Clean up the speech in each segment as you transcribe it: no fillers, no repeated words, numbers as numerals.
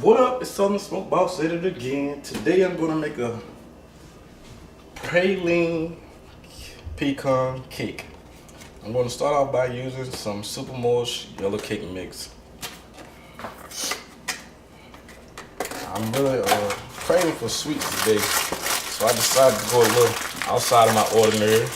What up? It's Southern Smoke Boss at it again. Today I'm gonna make a praline pecan cake. I'm gonna start off by using some super moist yellow cake mix. I'm really craving for sweets today, so I decided to go a little outside of my ordinary.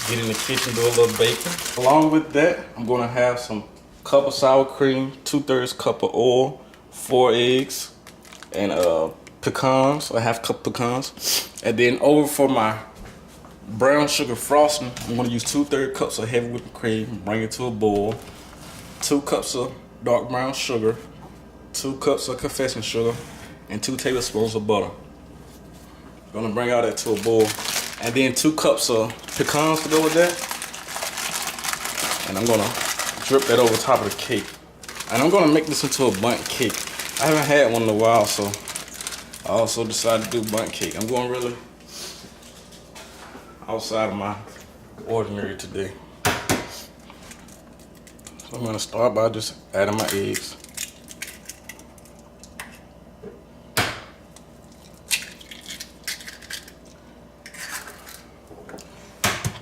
Get in the kitchen, do a little baking. Along with that, I'm gonna have some cup of sour cream, 2/3 cup of oil, 4 eggs, and pecans, a half cup pecans. And then over for my brown sugar frosting, I'm gonna use 2/3 cups of heavy whipping cream, bring it to a boil, 2 cups of dark brown sugar, 2 cups of confection sugar, and 2 tablespoons of butter. Gonna bring all that to a boil. And then 2 cups of pecans to go with that. And I'm gonna drip that over top of the cake. And I'm gonna make this into a bundt cake. I haven't had one in a while, so I also decided to do bundt cake. I'm going really outside of my ordinary today. So I'm gonna start by just adding my eggs.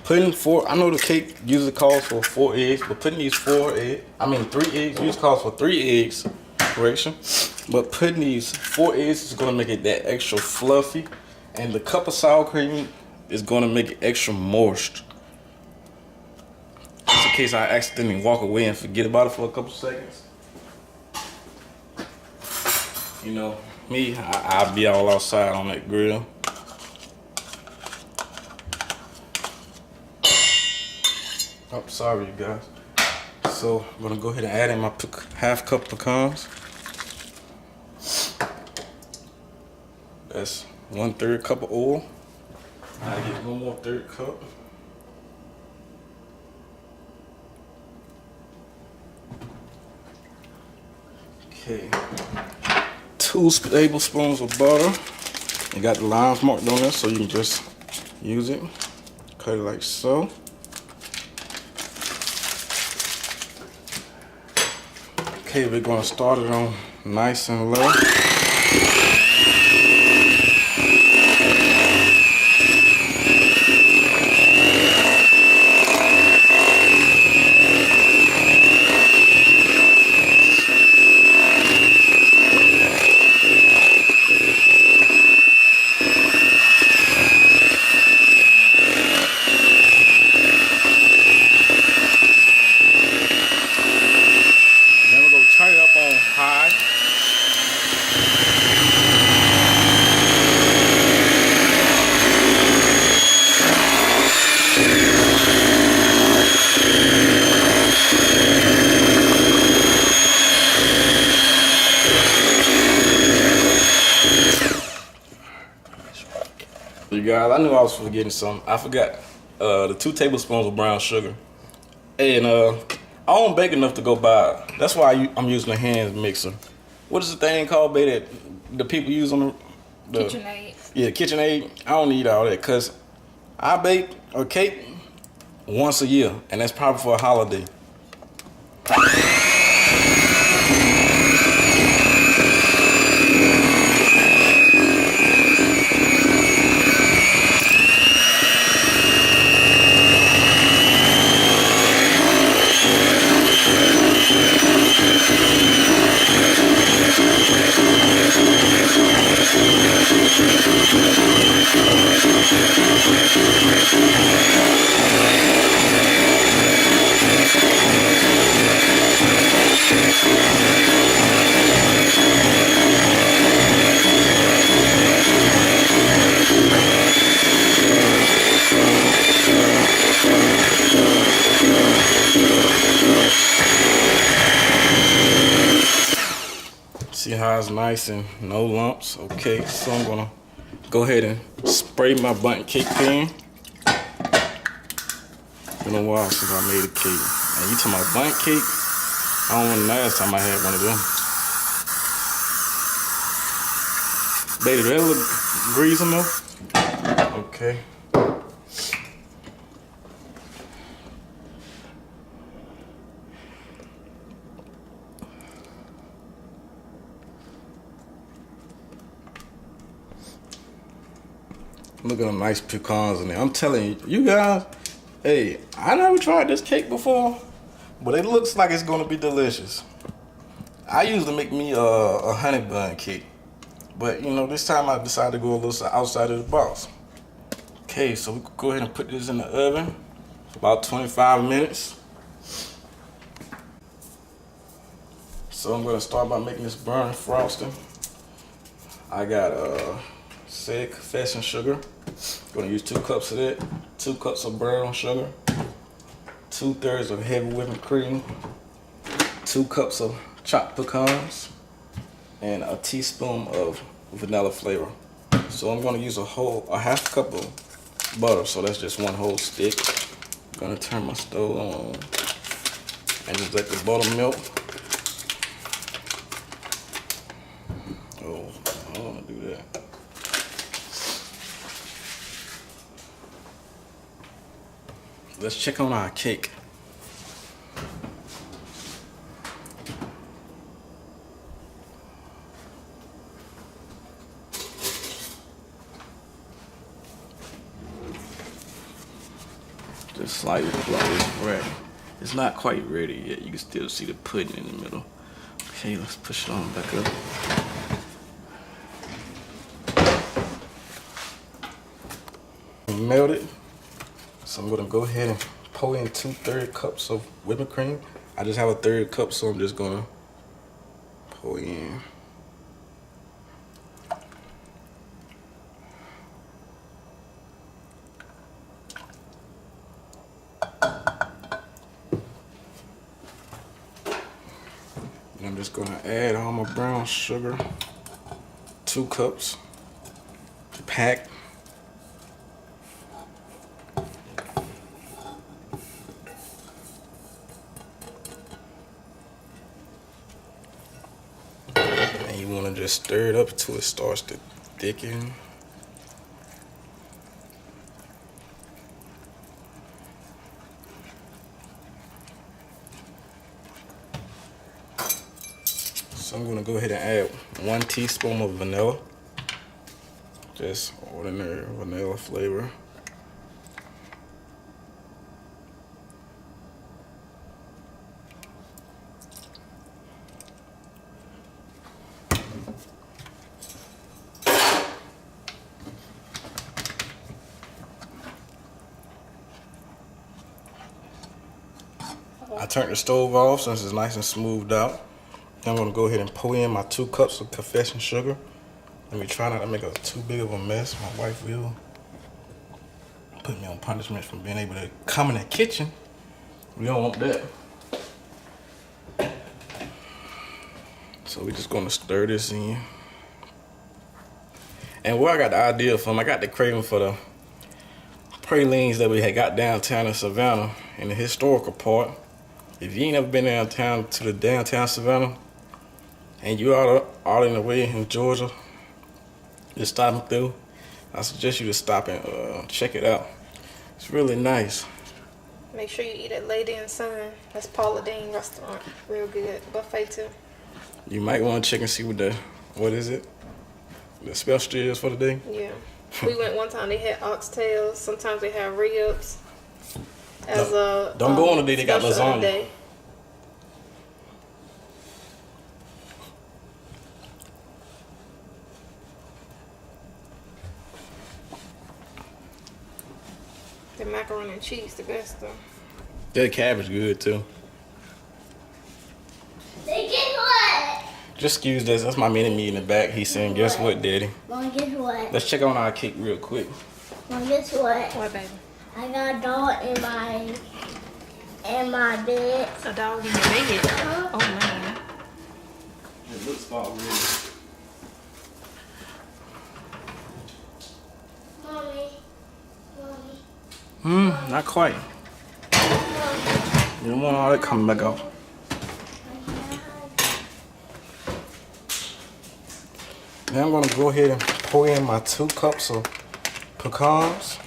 Putting 4, I know the cake usually calls for 4 eggs, but putting these 3 eggs, usually calls for 3 eggs, correction. But putting these 4 eggs is gonna make it that extra fluffy, and the cup of sour cream is gonna make it extra moist. Just in case I accidentally walk away and forget about it for a couple seconds. You know, me, I'll be all outside on that grill. Oh, sorry you guys. So I'm gonna go ahead and add in my half cup pecans. That's 1/3 cup of oil. I get 1 more 1/3 cup. Okay. 2 tablespoons of butter. You got the lines marked on there, so you can just use it. Cut it like so. Okay, we're gonna start it on nice and low. Turn it up on high. You guys, I knew I was forgetting something. I forgot the 2 tablespoons of brown sugar. And I don't bake enough to go by. That's why I'm using a hand mixer. What is the thing called, babe, that the people use on the KitchenAid. Yeah, KitchenAid. I don't need all that because I bake a cake once a year, and that's probably for a holiday. See how it's nice and no lumps? Okay, so I'm gonna go ahead and spray my bundt cake pan. Been a while since I made a cake. And you talking about bundt cake? I don't know the last time I had one of them. Baby, do that look greasy enough? Okay. Look at them nice pecans in there. I'm telling you guys, hey, I never tried this cake before, but it looks like it's gonna be delicious. I usually make me a honey bun cake, but you know, this time I decided to go a little outside of the box. Okay, so we could go ahead and put this in the oven for about 25 minutes. So I'm gonna start by making this burnt frosting. I got said confession sugar. Gonna use 2 cups of that, 2 cups of brown sugar, 2/3 of heavy whipping cream, 2 cups of chopped pecans, and a teaspoon of vanilla flavor. So I'm gonna use a half cup of butter, so that's just 1 whole stick. I'm gonna turn my stove on and just let the butter melt. Oh, I don't wanna do that. Let's check on our cake. Just slightly close, right? It's not quite ready yet. You can still see the pudding in the middle. Okay, let's push it on back up. Melted. So I'm gonna go ahead and pour in 2/3 cups of whipping cream. I just have a 1/3 cup, so I'm just gonna pour in. And I'm just gonna add all my brown sugar, 2 cups, packed. And you wanna just stir it up until it starts to thicken. So I'm gonna go ahead and add 1 teaspoon of vanilla. Just ordinary vanilla flavor. I turned the stove off since it's nice and smoothed out. Then I'm gonna go ahead and pour in my 2 cups of confession sugar. Let me try not to make too big of a mess. My wife will put me on punishment for being able to come in the kitchen. We don't want that. So we're just gonna stir this in. And where I got the idea from, I got the craving for the pralines that we had got downtown in Savannah in the historical part. If you ain't ever been downtown to the downtown Savannah and you are all in the way in Georgia, just stopping through, I suggest you to stop and check it out. It's really nice. Make sure you eat at Lady and Son. That's Paula Dean restaurant. Real good. Buffet too. You might want to check and see what is it? The specialty is for the day? Yeah. We went one time, they had oxtails. Sometimes they have ribs. As a don't go on the day they got lasagna. Day. The macaroni and cheese, the best though. That cabbage good too. They guess what? Just excuse this. That's my mini-me in the back. He's saying, "Guess what, Daddy?" Mom, guess what? Let's check on our cake real quick. Mom, guess what? What, baby? I got a dog in my bed. A dog in your bed? Oh man. It looks about real. Mommy. Not quite. You don't want all that coming back off. Now I'm gonna go ahead and pour in my 2 cups of pecans,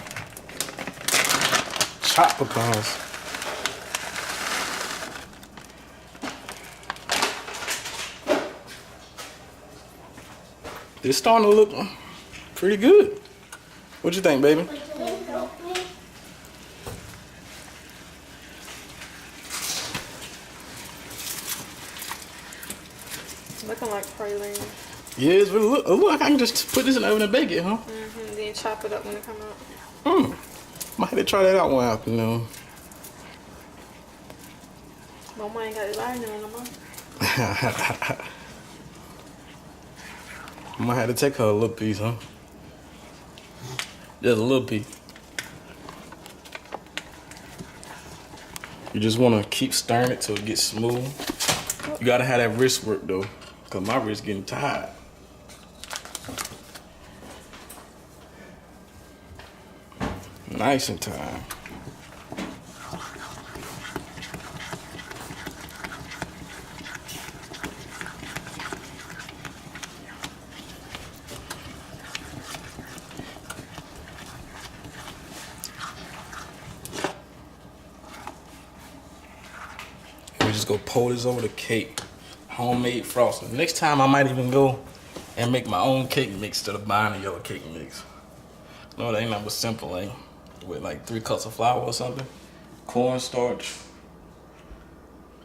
chopped pecans. It's starting to look pretty good. What you think, baby? Would you help me? Looking like praline. Yeah, it's really look like I can just put this in the oven and bake it, huh? Then chop it up when it come out. Might have to try that out one afternoon. Mama ain't got it lying no more. I might have to take her a little piece, huh? Just a little piece. You just want to keep stirring it till it gets smooth. You gotta have that wrist work though, cause my wrist getting tired. Nice and tired. We just go pour this over the cake. Homemade frosting. Next time I might even go and make my own cake mix instead of buying a yellow cake mix. No, that ain't nothing but simple, ain't with like 3 cups of flour or something. Cornstarch.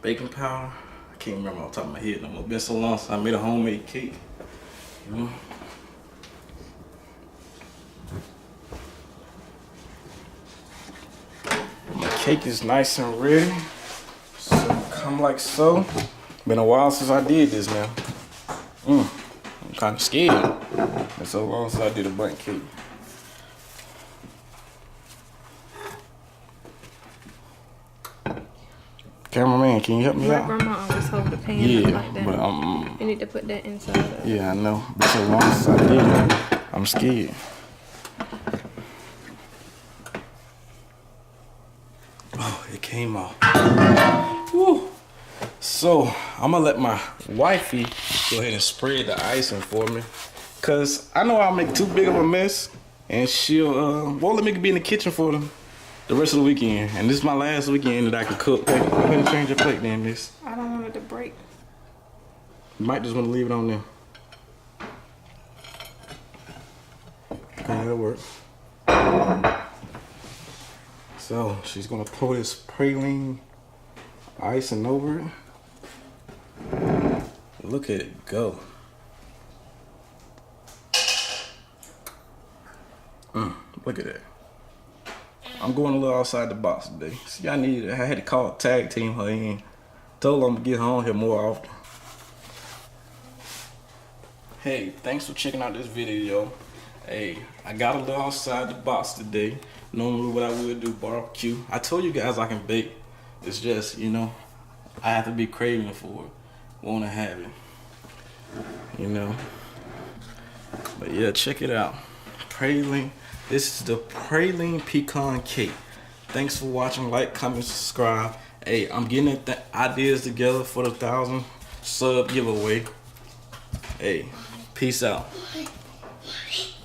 Baking powder. I can't remember off the top of my head no more. It's been so long since I made a homemade cake. You know? My cake is nice and ready. So come like so. Been a while since I did this now. I'm kind of scared. It's so long since I did a bundt cake. Cameraman, can you help me My out? grandma always hold the pan Yeah, up like that. but You need to put that inside of it. yeah, I know. But so long since I did it, I'm scared. Oh, it came off. Woo. So I'm gonna let my wifey go ahead and spread the icing for me, cause I know I'll make too big of a mess, and she'll won't let me be in the kitchen for the rest of the weekend. And this is my last weekend that I can cook. Hey, go ahead and change your plate, then, miss. I don't want it to break. You might just want to leave it on there. Okay, that'll work. So she's gonna pour this praline icing over it. Look at it go. Look at that. I'm going a little outside the box today. See, I had to call tag team her in. Told her I'm gonna get her on here more often. Hey, thanks for checking out this video. Hey, I got a little outside the box today. Normally what I would do, barbecue. I told you guys I can bake. It's just, you know, I have to be craving for it. Wanna have it. You know. But yeah, check it out. Praline. This is the praline pecan cake. Thanks for watching. Like, comment, subscribe. Hey, I'm getting the ideas together for the 1,000 sub giveaway. Hey, peace out.